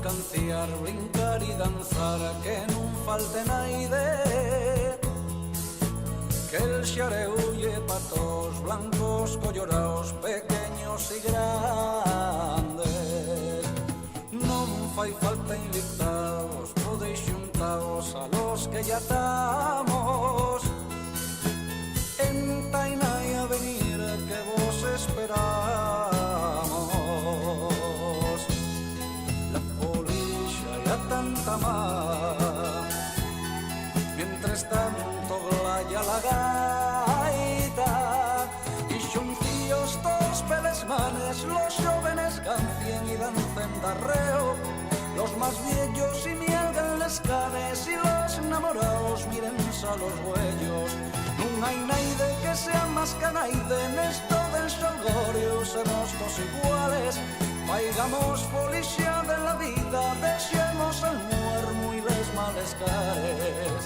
canciar, brincar y danzar, que non falte naide, que el xareulle patos blancos, colloraos, pequeños y grandes. Non fai falta invitados, podeis xuntaos a los que ya estamos. Entainai a venir que vos esperamos. La polilla ya tanta más. Mientras tanto glaya la gaita y xuncillos dos pelesmanes, los jóvenes cancien y dancen darreo. Los más viejos y mielgan les canes y los enamorados mírense a los huellos. Non hai naide que sea más canaide nesto del xolgorio, semos todos iguales. Faigamos folixa de la vida, deixemos al muermo y les males cares.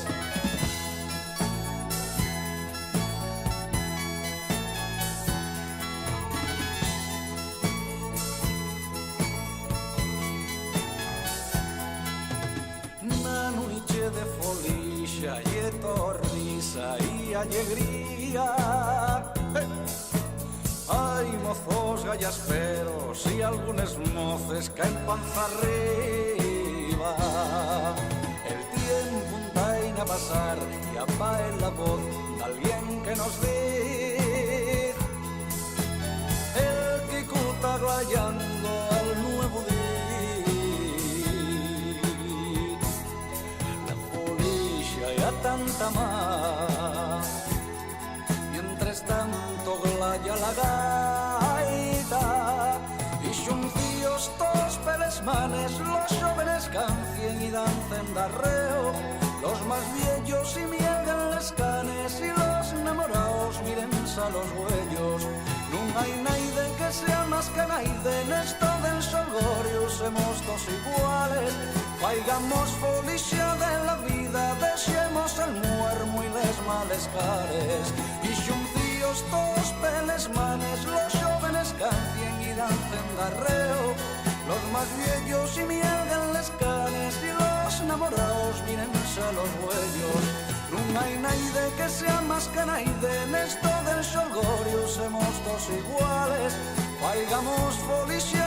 Na noite de folixa e torrisa e alegría, hai mozos gallasperos e algunes moces caen panza arriba. El tiempo untaina a pasar y apae la voz de alguien que nos dice el que cuta glayando al nuevo día. Tanta más. Mientras tanto glaya la gaita y xuncillos dos pelesmanes, los jóvenes cancien y dancen darreo. Los más viejos y mielgan les canes y los enamorados mírense a los huellos. Non hai naide que sea más canaide nesto del xolgorio, semos dos iguales. Faigamos folixa de la vida, deixemos el muermo y les males cares. Y xuncillos dos pelesmanes, los jóvenes cancien y dancen darreo. Los más viejos y mielgan les canes y los enamorados mírense a los huellos. Non hai naide que sea más canaide nesto del xolgorio, semos dos iguales. Faigamos folixa